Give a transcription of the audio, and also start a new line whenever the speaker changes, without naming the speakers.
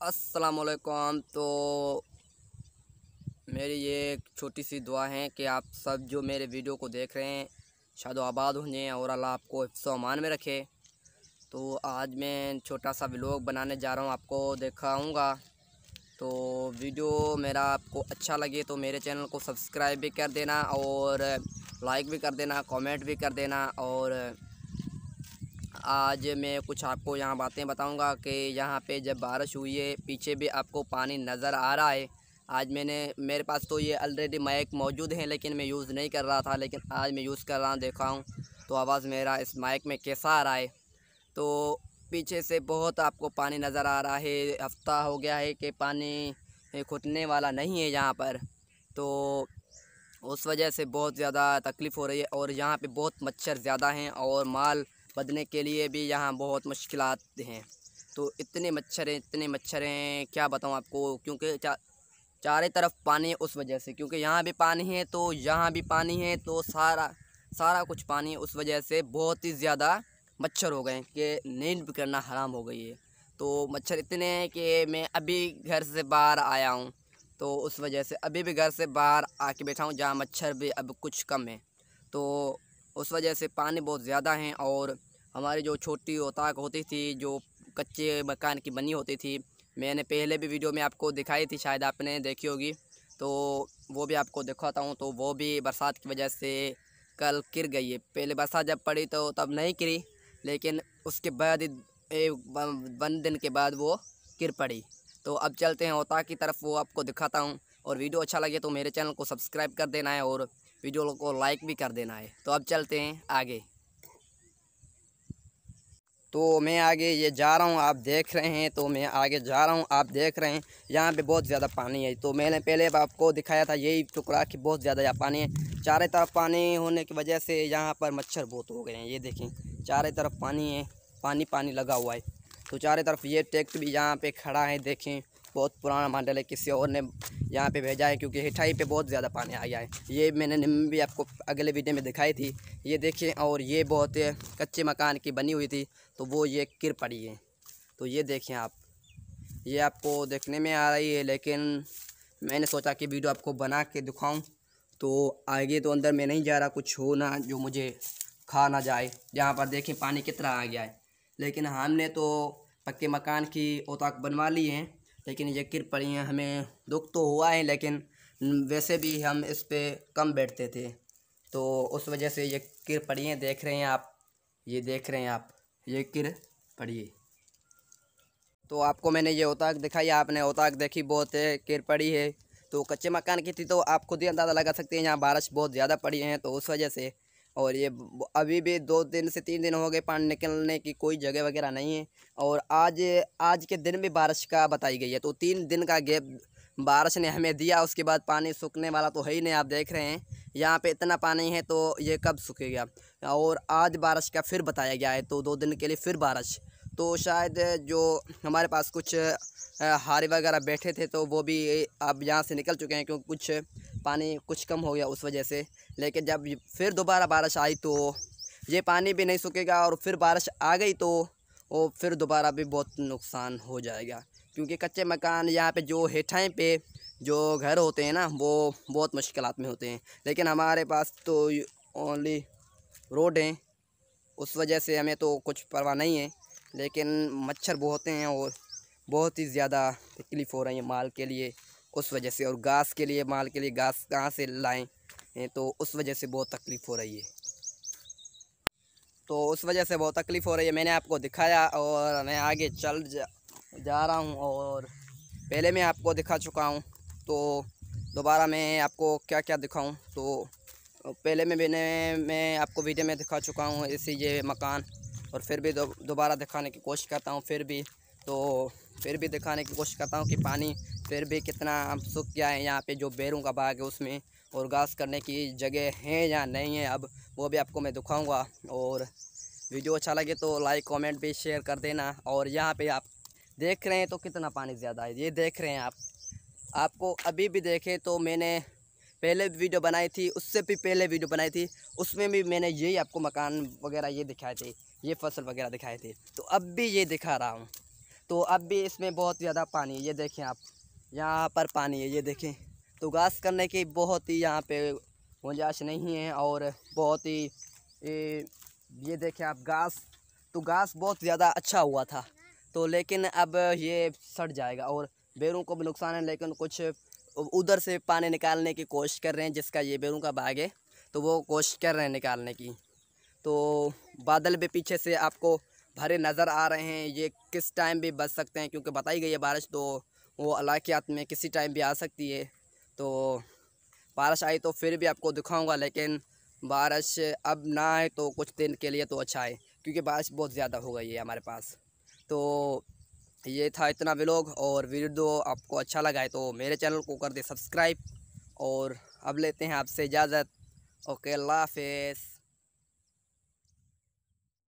अस्सलामुअलैकुम। तो मेरी ये एक छोटी सी दुआ है कि आप सब जो मेरे वीडियो को देख रहे हैं शादो आबाद हो जाएँ और अल्लाह आपको हिफ्ज़ व अमान में रखे। तो आज मैं छोटा सा व्लॉग बनाने जा रहा हूँ, आपको दिखाऊंगा। तो वीडियो मेरा आपको अच्छा लगे तो मेरे चैनल को सब्सक्राइब भी कर देना और लाइक भी कर देना, कमेंट भी कर देना। और आज मैं कुछ आपको यहाँ बातें बताऊंगा कि यहाँ पे जब बारिश हुई है, पीछे भी आपको पानी नज़र आ रहा है। आज मेरे पास तो ये ऑलरेडी माइक मौजूद है, लेकिन मैं यूज़ नहीं कर रहा था, लेकिन आज मैं यूज़ कर रहा हूँ। देखा हूँ तो आवाज़ मेरा इस माइक में कैसा आ रहा है। तो पीछे से बहुत आपको पानी नज़र आ रहा है। हफ्ता हो गया है कि पानी घुटने वाला नहीं है यहाँ पर। तो उस वजह से बहुत ज़्यादा तकलीफ़ हो रही है और यहाँ पे बहुत मच्छर ज़्यादा हैं और माल बदने के लिए भी यहाँ बहुत मुश्किलात हैं। तो इतने मच्छर हैं क्या बताऊँ आपको, क्योंकि चारों तरफ पानी है। उस वजह से, क्योंकि यहाँ भी पानी है तो यहाँ भी पानी है, तो सारा सारा कुछ पानी है। उस वजह से बहुत ही ज़्यादा मच्छर हो गए कि नींद भी करना हराम हो गई है। तो मच्छर इतने हैं कि मैं अभी घर से बाहर आया हूँ, तो उस वजह से अभी भी घर से बाहर आके बैठा हूँ जहाँ मच्छर भी अब कुछ कम है। तो उस वजह से पानी बहुत ज़्यादा है। और हमारी जो छोटी औताक होती थी, जो कच्चे मकान की बनी होती थी, मैंने पहले भी वीडियो में आपको दिखाई थी, शायद आपने देखी होगी। तो वो भी आपको दिखाता हूँ। तो वो भी बरसात की वजह से कल गिर गई है। पहले बरसात जब पड़ी तो तब नहीं गिरी, लेकिन उसके बाद वन दिन के बाद वो गिर पड़ी। तो अब चलते हैं औता की तरफ, वो आपको दिखाता हूँ। और वीडियो अच्छा लगे तो मेरे चैनल को सब्सक्राइब कर देना है और वीडियो को लाइक भी कर देना है। तो अब चलते हैं आगे। तो मैं आगे ये जा रहा हूँ, आप देख रहे हैं। तो मैं आगे जा रहा हूँ, आप देख रहे हैं यहाँ पे बहुत ज़्यादा पानी है। तो मैंने पहले आपको दिखाया था यही टुकड़ा कि बहुत ज़्यादा यहाँ पानी है। चारों तरफ पानी होने की वजह से यहाँ पर मच्छर बहुत हो गए हैं। ये देखें, चारों तरफ पानी है, पानी पानी लगा हुआ है। तो चारों तरफ ये ट्रैक्टर भी यहाँ पे खड़ा है, देखें बहुत पुराना मॉडल है, किसी और ने यहाँ पे भेजा है, क्योंकि हिठाई पे बहुत ज़्यादा पानी आ गया है। ये मैंने निम्न भी आपको अगले वीडियो में दिखाई थी, ये देखिए। और ये बहुत कच्चे मकान की बनी हुई थी, तो वो ये गिर पड़ी है। तो ये देखें आप, ये आपको देखने में आ रही है, लेकिन मैंने सोचा कि वीडियो आपको बना के दिखाऊं। तो आगे तो अंदर मैं नहीं जा रहा, कुछ हो ना जो मुझे खा ना जाए। जहाँ पर देखें पानी कितना आ गया है, लेकिन हमने तो पक्के मकान की औताक बनवा ली है, लेकिन ये गिर पड़ी हैं। हमें दुख तो हुआ है, लेकिन वैसे भी हम इस पर कम बैठते थे, तो उस वजह से ये गिर पड़ी हैं। देख रहे हैं आप, ये देख रहे हैं आप, ये गिर पड़ी है। तो आपको मैंने ये औताक दिखाई, आपने औताक देखी, बहुत गिर पड़ी है। तो कच्चे मकान की थी, तो आप खुद ही अंदाज़ा लगा सकते हैं यहाँ बारिश बहुत ज़्यादा पड़ी है, तो उस वजह से। और ये अभी भी 2 दिन से 3 दिन हो गए, पानी निकलने की कोई जगह वगैरह नहीं है। और आज आज के दिन भी बारिश का बताई गई है, तो 3 दिन का गैप बारिश ने हमें दिया। उसके बाद पानी सूखने वाला तो है ही नहीं। आप देख रहे हैं यहाँ पे इतना पानी है, तो ये कब सूखेगा। और आज बारिश का फिर बताया गया है, तो 2 दिन के लिए फिर बारिश। तो शायद जो हमारे पास कुछ हारे वगैरह बैठे थे, तो वो भी अब यहाँ से निकल चुके हैं, क्योंकि कुछ पानी कुछ कम हो गया उस वजह से। लेकिन जब फिर दोबारा बारिश आई तो ये पानी भी नहीं सूखेगा, और फिर बारिश आ गई तो वो फिर दोबारा भी बहुत नुकसान हो जाएगा। क्योंकि कच्चे मकान यहाँ पे जो हेठाएँ पे जो घर होते हैं ना, वो बहुत मुश्किलात में होते हैं। लेकिन हमारे पास तो ओनली रोड हैं, उस वजह से हमें तो कुछ परवाह नहीं है। लेकिन मच्छर बहुत हैं और बहुत ही ज़्यादा तकलीफ़ हो रही है माल के लिए, उस वजह से। और घास के लिए, माल के लिए घास कहाँ से लाएं, तो उस वजह से बहुत तकलीफ़ हो रही है। तो उस वजह से बहुत तकलीफ़ हो रही है। मैंने आपको दिखाया और मैं आगे जा रहा हूँ, और पहले मैं आपको दिखा चुका हूँ। तो दोबारा मैं आपको क्या क्या दिखाऊँ। तो पहले मैं आपको वीडियो में दिखा चुका हूँ इसी ये मकान, और फिर भी दोबारा दिखाने की कोशिश करता हूँ। फिर भी दिखाने की कोशिश करता हूँ कि पानी फिर भी कितना सूख गया है। यहाँ पे जो बेरों का बाग है उसमें, और घास करने की जगह है या नहीं है, अब वो भी आपको मैं दिखाऊँगा। और वीडियो अच्छा लगे तो लाइक कमेंट भी शेयर कर देना। और यहाँ पे आप देख रहे हैं तो कितना पानी ज़्यादा है, ये देख रहे हैं आप। आपको अभी भी देखे तो मैंने पहले वीडियो बनाई थी, उससे भी पहले वीडियो बनाई थी, उसमें भी मैंने यही आपको मकान वगैरह ये दिखाए थे, ये फसल वगैरह दिखाए थे। तो अब भी ये दिखा रहा हूँ। तो अब भी इसमें बहुत ज़्यादा पानी है। ये देखें आप, यहाँ पर पानी है, ये देखें। तो घास करने की बहुत ही यहाँ पे गुंजाइश नहीं है और बहुत ही ये देखें आप घास, तो घास बहुत ज़्यादा अच्छा हुआ था, तो लेकिन अब ये सड़ जाएगा और बेरों को भी नुकसान है। लेकिन कुछ उधर से पानी निकालने की कोशिश कर रहे हैं, जिसका ये बेरों का बाग है, तो वो कोशिश कर रहे हैं निकालने की। तो बादल भी पीछे से आपको भरे नज़र आ रहे हैं। ये किस टाइम भी बच सकते हैं, क्योंकि बताई गई है बारिश, तो वो अल्लाह के हाथ में किसी टाइम भी आ सकती है। तो बारिश आई तो फिर भी आपको दिखाऊंगा, लेकिन बारिश अब ना आए तो कुछ दिन के लिए तो अच्छा है, क्योंकि बारिश बहुत ज़्यादा हो गई है हमारे पास। तो ये था इतना व्लॉग, और वीडियो आपको अच्छा लगा है तो मेरे चैनल को कर दे सब्सक्राइब। और अब लेते हैं आपसे इजाज़त। ओके, अल्लाह हाफ़िज़।